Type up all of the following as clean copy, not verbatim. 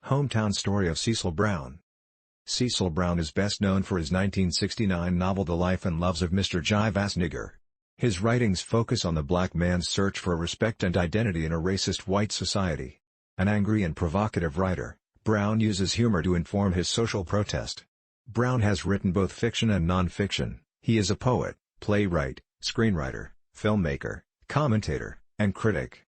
Hometown story of Cecil Brown. Cecil Brown is best known for his 1969 novel The Life and Loves of Mr. Jive-Ass Nigger. His writings focus on the black man's search for respect and identity in a racist white society. An angry and provocative writer, Brown uses humor to inform his social protest. Brown has written both fiction and non-fiction. He is a poet, playwright, screenwriter, filmmaker, commentator, and critic.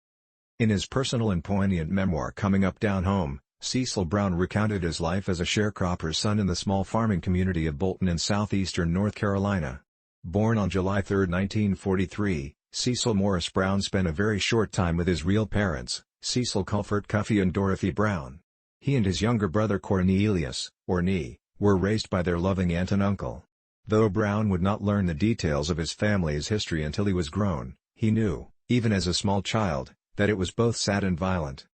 In his personal and poignant memoir Coming Up Down Home, Cecil Brown recounted his life as a sharecropper's son in the small farming community of Bolton in southeastern North Carolina. Born on July 3, 1943, Cecil Morris Brown spent a very short time with his real parents, Cecil Culford Cuffey and Dorothy Brown. He and his younger brother Cornelius, or Nee, were raised by their loving aunt and uncle. Though Brown would not learn the details of his family's history until he was grown, he knew, even as a small child, that it was both sad and violent.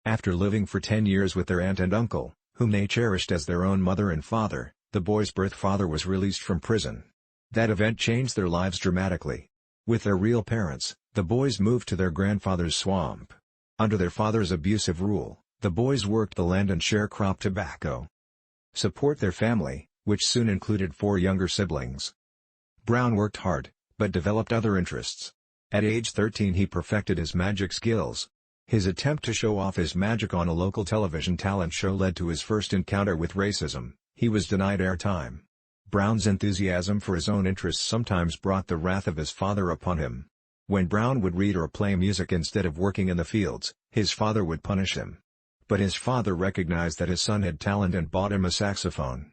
After living for 10 years with their aunt and uncle, whom they cherished as their own mother and father, the boy's birth father was released from prison. That event changed their lives dramatically. With their real parents, the boys moved to their grandfather's swamp. Under their father's abusive rule, the boys worked the land and sharecropped tobacco. Support their family, which soon included 4 younger siblings. Brown worked hard, but developed other interests. At age 13 he perfected his magic skills. His attempt to show off his magic on a local television talent show led to his first encounter with racism. He was denied airtime. Brown's enthusiasm for his own interests sometimes brought the wrath of his father upon him. When Brown would read or play music instead of working in the fields, his father would punish him. But his father recognized that his son had talent and bought him a saxophone.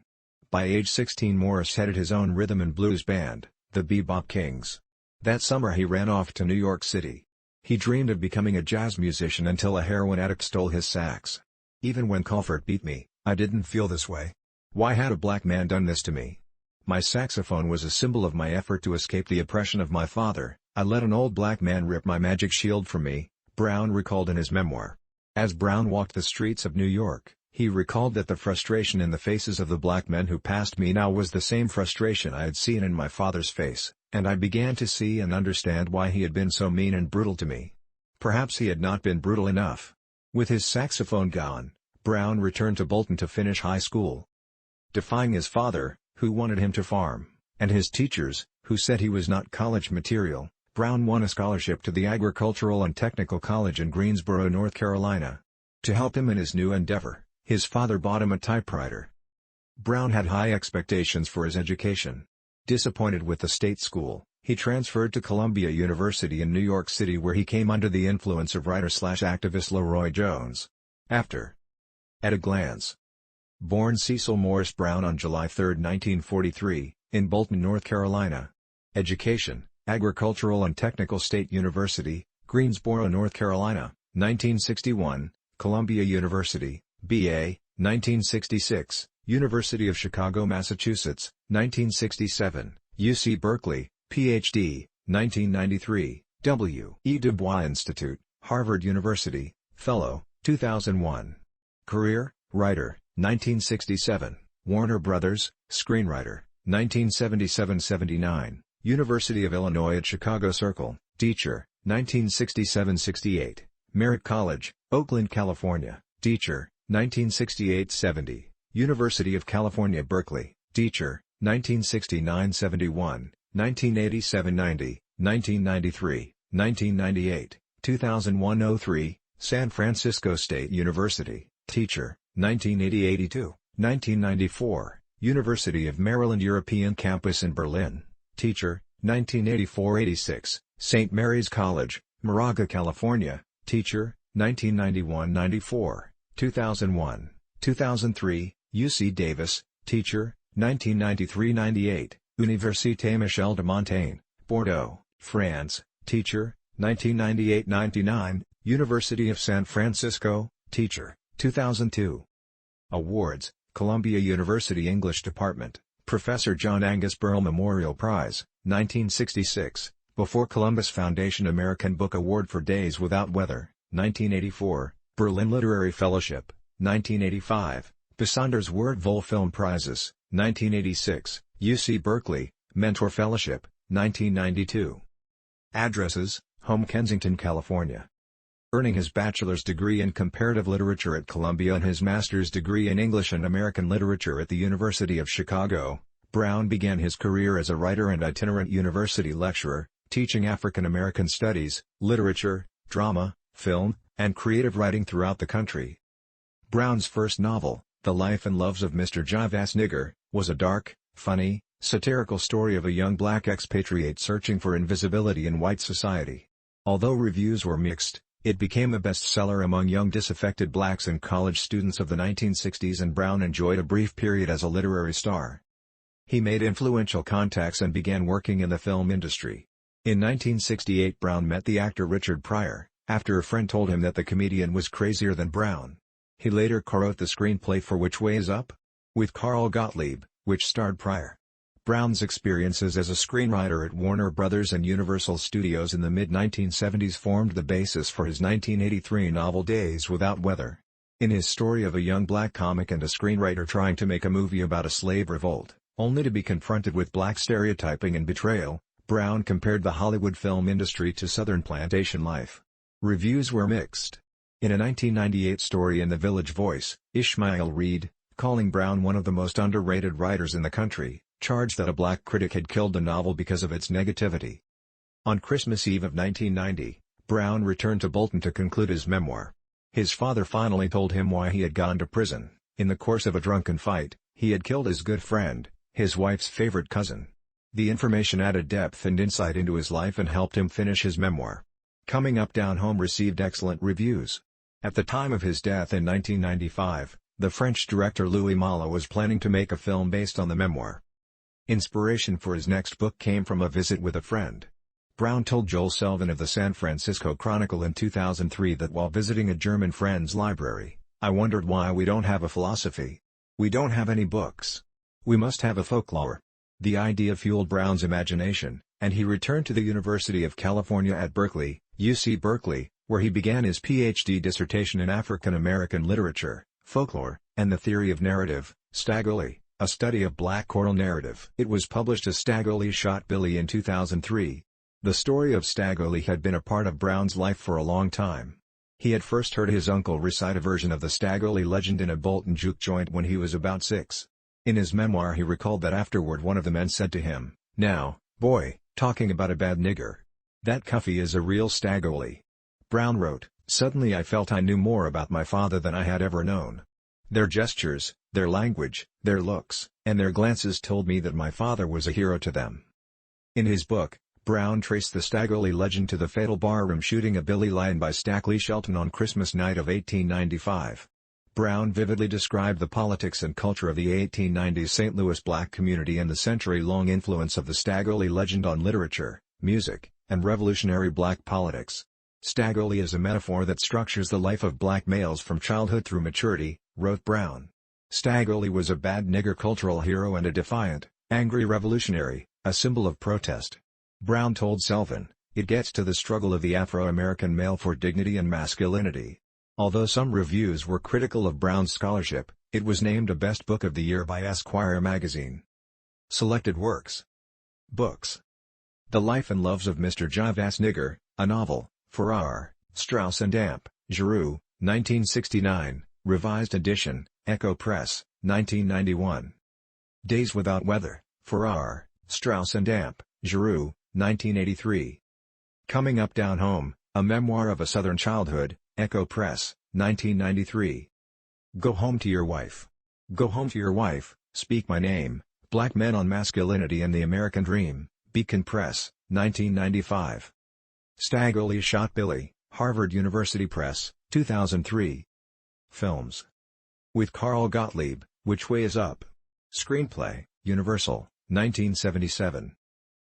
By age 16 Morris headed his own rhythm and blues band, the Bebop Kings. That summer he ran off to New York City. He dreamed of becoming a jazz musician until a heroin addict stole his sax. Even when Culford beat me, I didn't feel this way. Why had a black man done this to me? My saxophone was a symbol of my effort to escape the oppression of my father. I let an old black man rip my magic shield from me, Brown recalled in his memoir. As Brown walked the streets of New York, he recalled that the frustration in the faces of the black men who passed me now was the same frustration I had seen in my father's face, and I began to see and understand why he had been so mean and brutal to me. Perhaps he had not been brutal enough. With his saxophone gone, Brown returned to Bolton to finish high school. Defying his father, who wanted him to farm, and his teachers, who said he was not college material, Brown won a scholarship to the Agricultural and Technical College in Greensboro, North Carolina. To help him in his new endeavor, his father bought him a typewriter. Brown had high expectations for his education. Disappointed with the state school, he transferred to Columbia University in New York City where he came under the influence of writer-slash-activist Leroy Jones. After. At a glance. Born Cecil Morris Brown on July 3, 1943, in Bolton, North Carolina. Education, Agricultural and Technical State University, Greensboro, North Carolina, 1961, Columbia University, B.A., 1966, University of Chicago, Massachusetts, 1967, UC Berkeley, Ph.D., 1993, W. E. Du Bois Institute, Harvard University, Fellow, 2001. Career, Writer, 1967, Warner Brothers, Screenwriter, 1977-79, University of Illinois at Chicago Circle, Teacher, 1967-68, Merritt College, Oakland, California, Teacher, 1968-70, University of California Berkeley, Teacher, 1969-71, 1987-90, 1993, 1998, 2001-03, San Francisco State University, Teacher, 1980-82, 1994, University of Maryland European Campus in Berlin, Teacher, 1984-86, St. Mary's College, Moraga, California, Teacher, 1991-94, 2001, 2003, UC Davis, Teacher, 1993-98, Université Michel de Montaigne, Bordeaux, France, Teacher, 1998-99, University of San Francisco, Teacher, 2002. Awards, Columbia University English Department, Professor John Angus Burrell Memorial Prize, 1966, Before Columbus Foundation American Book Award for Days Without Weather, 1984, Berlin Literary Fellowship, 1985, Besonders Wertvoll Film Prizes, 1986, UC Berkeley, Mentor Fellowship, 1992. Addresses, Home Kensington, California. Earning his bachelor's degree in comparative literature at Columbia and his master's degree in English and American literature at the University of Chicago, Brown began his career as a writer and itinerant university lecturer, teaching African American studies, literature, drama, film, and creative writing throughout the country. Brown's first novel, The Life and Loves of Mr. Jive Nigger, was a dark, funny, satirical story of a young black expatriate searching for invisibility in white society. Although reviews were mixed, it became a bestseller among young disaffected blacks and college students of the 1960s, and Brown enjoyed a brief period as a literary star. He made influential contacts and began working in the film industry. In 1968 Brown met the actor Richard Pryor, after a friend told him that the comedian was crazier than Brown. He later co-wrote the screenplay for Which Way Is Up? With Carl Gottlieb, which starred Pryor. Brown's experiences as a screenwriter at Warner Brothers and Universal Studios in the mid-1970s formed the basis for his 1983 novel Days Without Weather. In his story of a young black comic and a screenwriter trying to make a movie about a slave revolt, only to be confronted with black stereotyping and betrayal, Brown compared the Hollywood film industry to Southern plantation life. Reviews were mixed. In a 1998 story in The Village Voice, Ishmael Reed, calling Brown one of the most underrated writers in the country, charged that a black critic had killed the novel because of its negativity. On Christmas Eve of 1990, Brown returned to Bolton to conclude his memoir. His father finally told him why he had gone to prison. In the course of a drunken fight, he had killed his good friend, his wife's favorite cousin. The information added depth and insight into his life and helped him finish his memoir. Coming Up Down Home received excellent reviews. At the time of his death in 1995, the French director Louis Malle was planning to make a film based on the memoir. Inspiration for his next book came from a visit with a friend. Brown told Joel Selvin of the San Francisco Chronicle in 2003 that while visiting a German friend's library, I wondered why we don't have a philosophy. We don't have any books. We must have a folklore. The idea fueled Brown's imagination, and he returned to the University of California at Berkeley, UC Berkeley, where he began his PhD dissertation in African American literature, folklore, and the theory of narrative, Stagoli, a study of black oral narrative. It was published as Stagoli Shot Billy in 2003. The story of Stagoli had been a part of Brown's life for a long time. He had first heard his uncle recite a version of the Stagoli legend in a Bolton juke joint when he was about 6. In his memoir he recalled that afterward one of the men said to him, "Now, boy, talking about a bad nigger. That Cuffy is a real Stagoli." Brown wrote, "Suddenly I felt I knew more about my father than I had ever known. Their gestures, their language, their looks, and their glances told me that my father was a hero to them." In his book, Brown traced the Stagoli legend to the fatal barroom shooting of Billy Lyon by Stackley Shelton on Christmas night of 1895. Brown vividly described the politics and culture of the 1890s St. Louis black community and the century-long influence of the Stagoli legend on literature, music, and revolutionary black politics. Stagoli is a metaphor that structures the life of black males from childhood through maturity, wrote Brown. Stagoli was a bad nigger cultural hero and a defiant, angry revolutionary, a symbol of protest. Brown told Selvin, "It gets to the struggle of the Afro-American male for dignity and masculinity." Although some reviews were critical of Brown's scholarship, it was named a Best Book of the Year by Esquire magazine. Selected works. Books. The Life and Loves of Mr. Jive Nigger, a novel, Farrar, Straus and Amp, Giroux, 1969, revised edition, Echo Press, 1991. Days Without Weather, Farrar, Straus and Amp, Giroux, 1983. Coming Up Down Home, a memoir of a Southern childhood, Echo Press, 1993. Go Home to Your Wife. Go Home to Your Wife, Speak My Name, Black Men on Masculinity and the American Dream, Beacon Press, 1995. Stagoli Shot Billy, Harvard University Press, 2003. Films. With Carl Gottlieb, Which Way Is Up? Screenplay, Universal, 1977.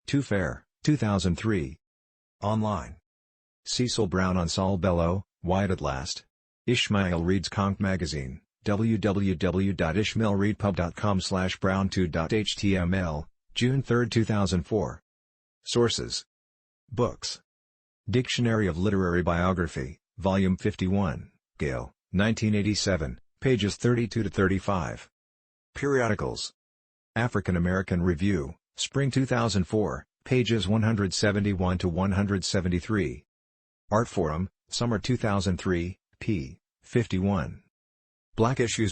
Too Fair, 2003. Online. Cecil Brown on Saul Bellow, White at Last. Ishmael Reed's Conch Magazine, www.ishmaelreedpub.com/brown2.html, June 3, 2004. Sources. Books. Dictionary of Literary Biography, Volume 51, Gale, 1987, pages 32 to 35. Periodicals. African American Review, Spring 2004, pages 171 to 173. Artforum, Summer 2003, p. 51. Black Issues